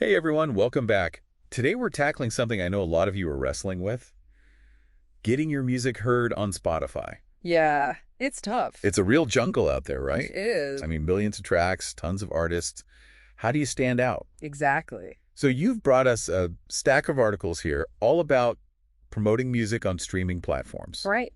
Hey everyone, welcome back. Today we're tackling something I know a lot of you are wrestling with, getting your music heard on Spotify. Yeah, it's tough. It's a real jungle out there, It right? is. I mean, millions of tracks, tons of artists. How do you stand out? Exactly. So you've brought us a stack of articles here all about promoting music on streaming platforms. Right.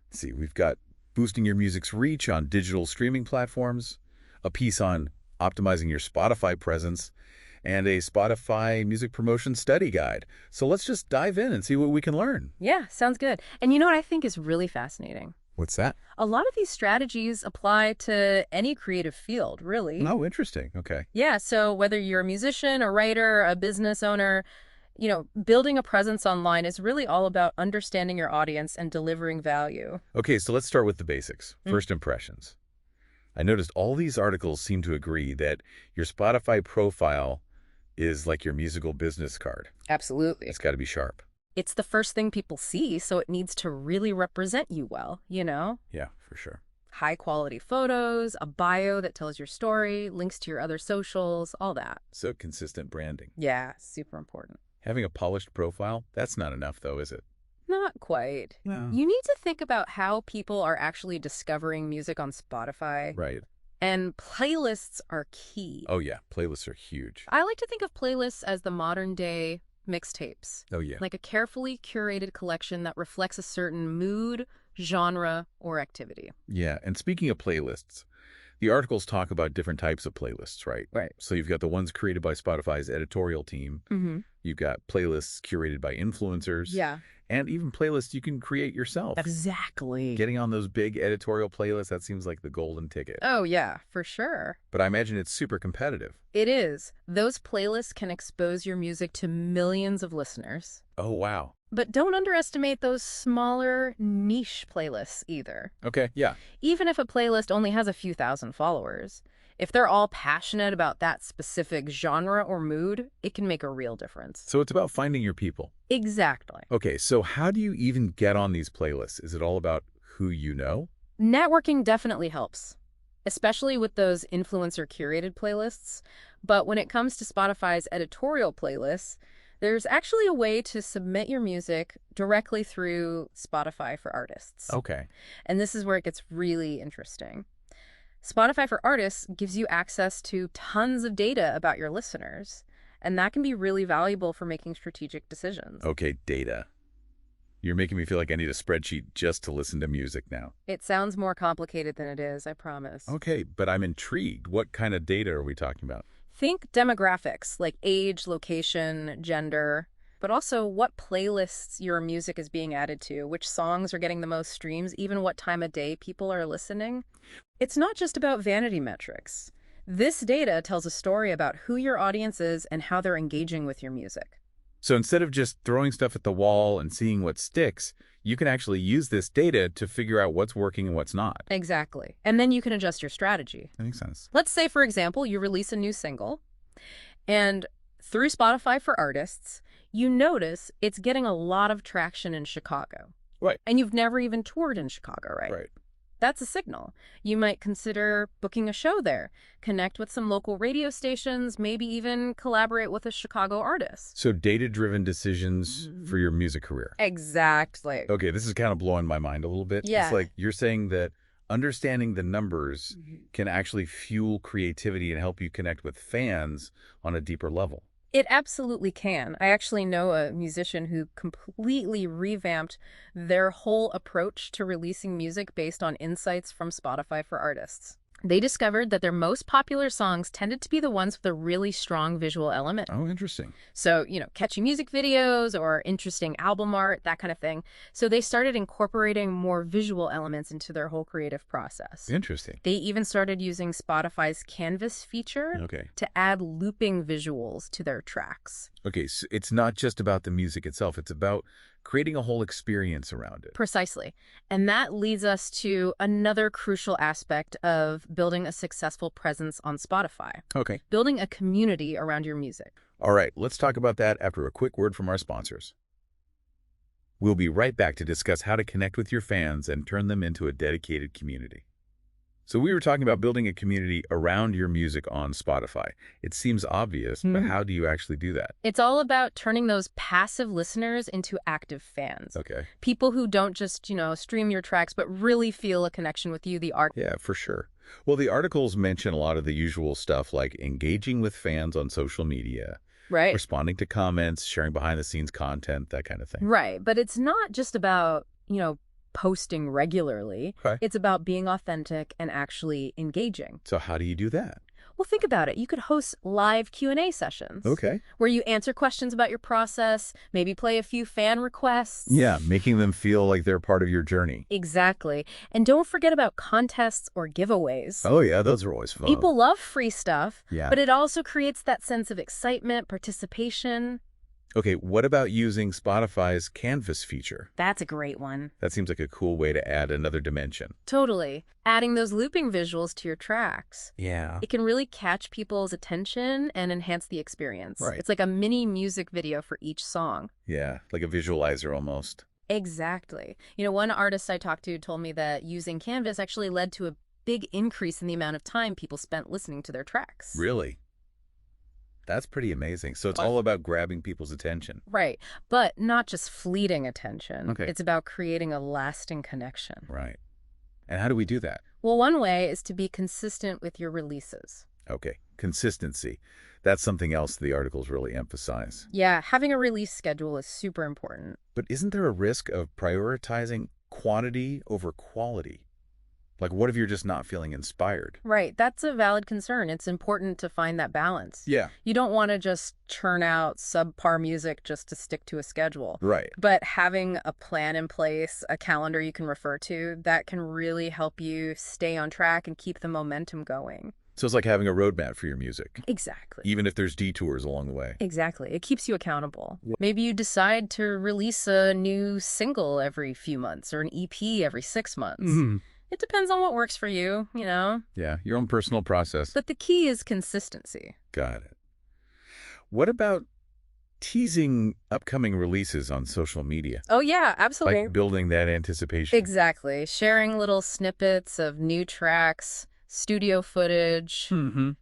Let's see, we've got boosting your music's reach on digital streaming platforms, a piece on optimizing your Spotify presence, and a Spotify music promotion study guide. So let's just dive in and see what we can learn. Yeah, sounds good. And you know what I think is really fascinating? What's that? A lot of these strategies apply to any creative field, really. Oh, interesting. Okay. Yeah, so whether you're a musician, a writer, a business owner, building a presence online is really all about understanding your audience and delivering value. Okay, so let's start with the basics. Mm. First impressions. I noticed all these articles seem to agree that your Spotify profile is like your musical business card. Absolutely. It's got to be sharp. It's the first thing people see, so it needs to really represent you well, Yeah, for sure. High quality photos, a bio that tells your story, links to your other socials, all that. So consistent branding. Yeah, super important. Having a polished profile, that's not enough though, is it? Not quite. No. You need to think about how people are actually discovering music on Spotify. Right. And playlists are key. Oh yeah, playlists are huge. I like to think of playlists as the modern day mixtapes, Oh yeah. like a carefully curated collection that reflects a certain mood, genre, or activity. Yeah, and speaking of playlists, the articles talk about different types of playlists, right? Right. So you've got the ones created by Spotify's editorial team. Mm-hmm. You've got playlists curated by influencers. Yeah. And even playlists you can create yourself. Exactly. Getting on those big editorial playlists, that seems like the golden ticket. Oh, yeah, for sure. But I imagine it's super competitive. It is. Those playlists can expose your music to millions of listeners. Oh, wow. But don't underestimate those smaller, niche playlists either. Okay, yeah. Even if a playlist only has a few thousand followers, if they're all passionate about that specific genre or mood, it can make a real difference. So it's about finding your people. Exactly. Okay, so how do you even get on these playlists? Is it all about who you know? Networking definitely helps, especially with those influencer-curated playlists. But when it comes to Spotify's editorial playlists, there's actually a way to submit your music directly through Spotify for Artists. Okay. And this is where it gets really interesting. Spotify for Artists gives you access to tons of data about your listeners, and that can be really valuable for making strategic decisions. Okay, data. You're making me feel like I need a spreadsheet just to listen to music now. It sounds more complicated than it is, I promise. Okay, but I'm intrigued. What kind of data are we talking about? Think demographics like age, location, gender, but also what playlists your music is being added to, which songs are getting the most streams, even what time of day people are listening. It's not just about vanity metrics. This data tells a story about who your audience is and how they're engaging with your music. So instead of just throwing stuff at the wall and seeing what sticks, you can actually use this data to figure out what's working and what's not. Exactly. And then you can adjust your strategy. That makes sense. Let's say, for example, you release a new single, and through Spotify for Artists, you notice it's getting a lot of traction in Chicago. Right. And you've never even toured in Chicago, right? Right. That's a signal. You might consider booking a show there, connect with some local radio stations, maybe even collaborate with a Chicago artist. So data-driven decisions for your music career. Exactly. Okay, this is kind of blowing my mind a little bit. Yeah. It's like you're saying that understanding the numbers can actually fuel creativity and help you connect with fans on a deeper level. It absolutely can. I actually know a musician who completely revamped their whole approach to releasing music based on insights from Spotify for Artists. They discovered that their most popular songs tended to be the ones with a really strong visual element. Oh, interesting. So, catchy music videos or interesting album art, that kind of thing. So they started incorporating more visual elements into their whole creative process. Interesting. They even started using Spotify's Canvas feature Okay. to add looping visuals to their tracks. Okay, so it's not just about the music itself. It's about creating a whole experience around it. Precisely. And that leads us to another crucial aspect of building a successful presence on Spotify. Okay. Building a community around your music. All right, let's talk about that after a quick word from our sponsors. We'll be right back to discuss how to connect with your fans and turn them into a dedicated community. So we were talking about building a community around your music on Spotify. It seems obvious, but how do you actually do that? It's all about turning those passive listeners into active fans. Okay. People who don't just, stream your tracks, but really feel a connection with you, the art. Yeah, for sure. Well, the articles mention a lot of the usual stuff like engaging with fans on social media, Right. responding to comments, sharing behind-the-scenes content, that kind of thing. Right. But it's not just about, posting regularly. Okay. It's about being authentic and actually engaging. So how do you do that? Well, think about it. You could host live Q&A sessions. Okay. Where you answer questions about your process, maybe play a few fan requests. Yeah, making them feel like they're part of your journey. Exactly. And don't forget about contests or giveaways. Oh, yeah, those are always fun. People love free stuff, Yeah. but it also creates that sense of excitement, participation. Okay, what about using Spotify's Canvas feature? That's a great one. That seems like a cool way to add another dimension. Totally. Adding those looping visuals to your tracks. Yeah. It can really catch people's attention and enhance the experience. Right. It's like a mini music video for each song. Yeah, like a visualizer almost. Exactly. One artist I talked to told me that using Canvas actually led to a big increase in the amount of time people spent listening to their tracks. Really? That's pretty amazing. So it's all about grabbing people's attention. Right. But not just fleeting attention. Okay. It's about creating a lasting connection. Right. And how do we do that? Well, one way is to be consistent with your releases. Okay, consistency. That's something else the articles really emphasize. Yeah, having a release schedule is super important. But isn't there a risk of prioritizing quantity over quality? Like, what if you're just not feeling inspired? Right. That's a valid concern. It's important to find that balance. Yeah. You don't want to just churn out subpar music just to stick to a schedule. Right. But having a plan in place, a calendar you can refer to, that can really help you stay on track and keep the momentum going. So it's like having a roadmap for your music, Exactly. even if there's detours along the way. Exactly. It keeps you accountable. Maybe you decide to release a new single every few months or an EP every 6 months. It depends on what works for you, Yeah, your own personal process. But the key is consistency. Got it. What about teasing upcoming releases on social media? Oh, yeah, absolutely. Like building that anticipation. Exactly. Sharing little snippets of new tracks, studio footage,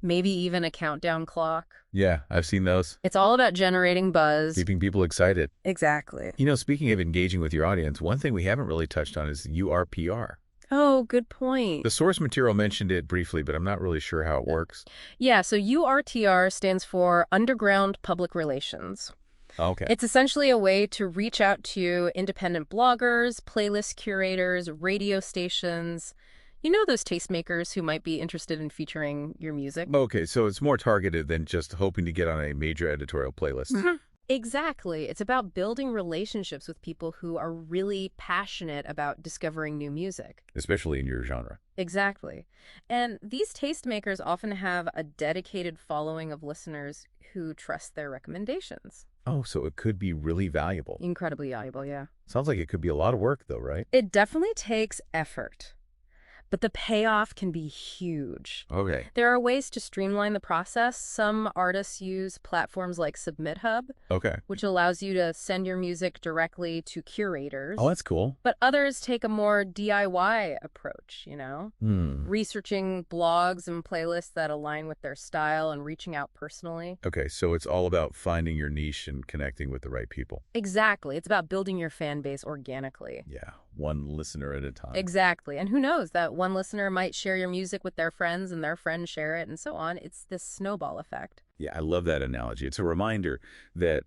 maybe even a countdown clock. Yeah, I've seen those. It's all about generating buzz. Keeping people excited. Exactly. Speaking of engaging with your audience, one thing we haven't really touched on is URPR. Oh, good point. The source material mentioned it briefly, but I'm not really sure how it works. Yeah, so URTR stands for Underground Public Relations. Okay. It's essentially a way to reach out to independent bloggers, playlist curators, radio stations, those tastemakers who might be interested in featuring your music. Okay, so it's more targeted than just hoping to get on a major editorial playlist. Exactly. It's about building relationships with people who are really passionate about discovering new music. Especially in your genre. Exactly. And these tastemakers often have a dedicated following of listeners who trust their recommendations. Oh, so it could be really valuable. Incredibly valuable, yeah. Sounds like it could be a lot of work, though, right? It definitely takes effort, but the payoff can be huge. Okay. There are ways to streamline the process. Some artists use platforms like SubmitHub, Okay. which allows you to send your music directly to curators. Oh, that's cool. But others take a more DIY approach, researching blogs and playlists that align with their style and reaching out personally. Okay, so it's all about finding your niche and connecting with the right people. Exactly. It's about building your fan base organically. Yeah, one listener at a time. Exactly. And who knows, that one listener might share your music with their friends and their friends share it and so on. It's this snowball effect. Yeah, I love that analogy. It's a reminder that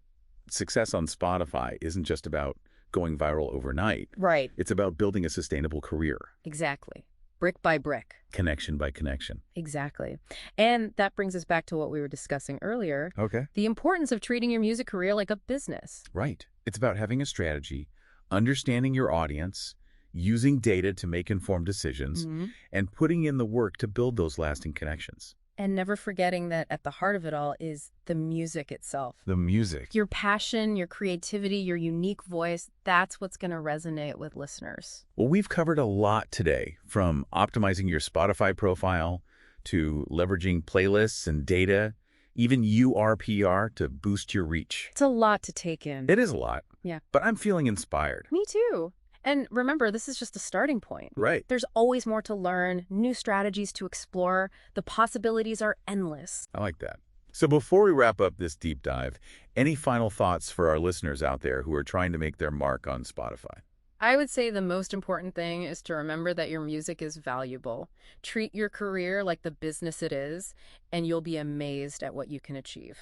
success on Spotify isn't just about going viral overnight. Right. It's about building a sustainable career. Exactly. Brick by brick. Connection by connection. Exactly. And that brings us back to what we were discussing earlier. Okay. The importance of treating your music career like a business. Right. It's about having a strategy, understanding your audience, using data to make informed decisions, and putting in the work to build those lasting connections. And never forgetting that at the heart of it all is the music itself. The music. Your passion, your creativity, your unique voice, that's what's going to resonate with listeners. Well, we've covered a lot today, from optimizing your Spotify profile to leveraging playlists and data, even URPR to boost your reach. It's a lot to take in. It is a lot. Yeah. But I'm feeling inspired. Me too. And remember, this is just a starting point. Right. There's always more to learn, new strategies to explore. The possibilities are endless. I like that. So before we wrap up this deep dive, any final thoughts for our listeners out there who are trying to make their mark on Spotify? I would say the most important thing is to remember that your music is valuable. Treat your career like the business it is, and you'll be amazed at what you can achieve.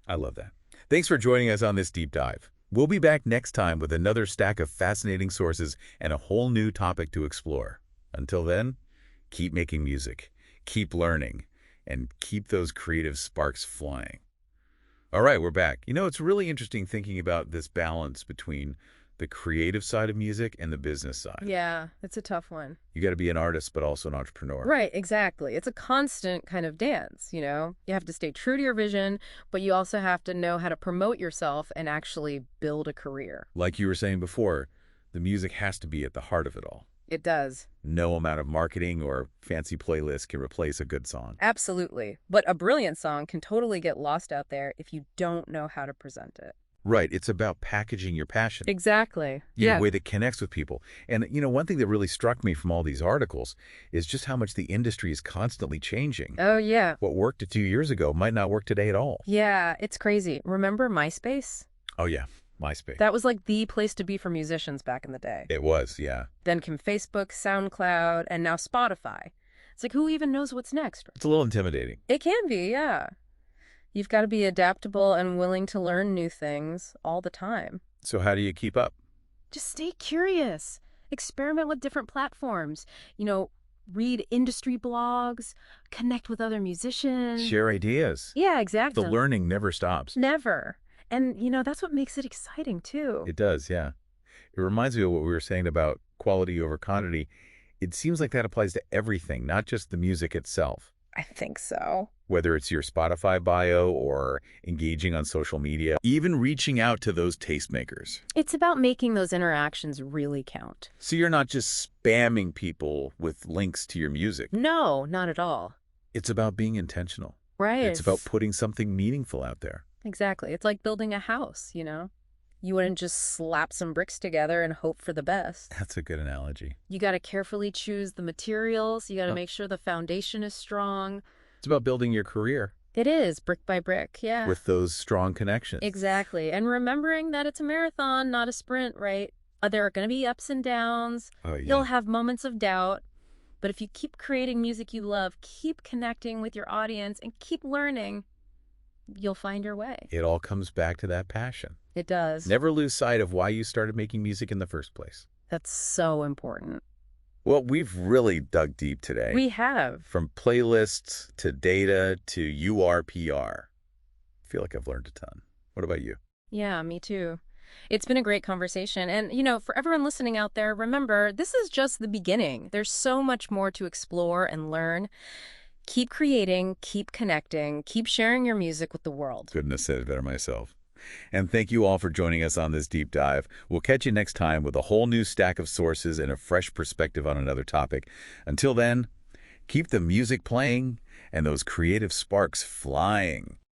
I love that. Thanks for joining us on this deep dive. We'll be back next time with another stack of fascinating sources and a whole new topic to explore. Until then, keep making music, keep learning, and keep those creative sparks flying. All right, we're back. It's really interesting thinking about this balance between the creative side of music and the business side. Yeah, it's a tough one. You got to be an artist, but also an entrepreneur. Right, exactly. It's a constant kind of dance, You have to stay true to your vision, but you also have to know how to promote yourself and actually build a career. Like you were saying before, the music has to be at the heart of it all. It does. No amount of marketing or fancy playlist can replace a good song. Absolutely. But a brilliant song can totally get lost out there if you don't know how to present it. Right. It's about packaging your passion Exactly. in a way that connects with people. And, one thing that really struck me from all these articles is just how much the industry is constantly changing. Oh, yeah. What worked a few years ago might not work today at all. Yeah, it's crazy. Remember MySpace? Oh, yeah. MySpace. That was like the place to be for musicians back in the day. It was, yeah. Then came Facebook, SoundCloud, and now Spotify. It's like, who even knows what's next? It's a little intimidating. It can be, yeah. You've got to be adaptable and willing to learn new things all the time. So how do you keep up? Just stay curious. Experiment with different platforms. Read industry blogs, connect with other musicians. Share ideas. Yeah, exactly. The learning never stops. Never. And, that's what makes it exciting, too. It does, yeah. It reminds me of what we were saying about quality over quantity. It seems like that applies to everything, not just the music itself. I think so. Whether it's your Spotify bio or engaging on social media, even reaching out to those tastemakers. It's about making those interactions really count. So you're not just spamming people with links to your music. No, not at all. It's about being intentional. Right. It's about putting something meaningful out there. Exactly. It's like building a house, You wouldn't just slap some bricks together and hope for the best. That's a good analogy. You got to carefully choose the materials. You got to make sure the foundation is strong. It's about building your career. It is, brick by brick, yeah. With those strong connections. Exactly. And remembering that it's a marathon, not a sprint, right? There are going to be ups and downs. Oh, yeah. You'll have moments of doubt. But if you keep creating music you love, keep connecting with your audience, and keep learning, you'll find your way. It all comes back to that passion. It does. Never lose sight of why you started making music in the first place. That's so important. Well, we've really dug deep today. We have. From playlists to data to URPR. I feel like I've learned a ton. What about you? Yeah, me too. It's been a great conversation. And, for everyone listening out there, remember, this is just the beginning. There's so much more to explore and learn. Keep creating, keep connecting, keep sharing your music with the world. Couldn't have said it better myself. And thank you all for joining us on this deep dive. We'll catch you next time with a whole new stack of sources and a fresh perspective on another topic. Until then, keep the music playing and those creative sparks flying.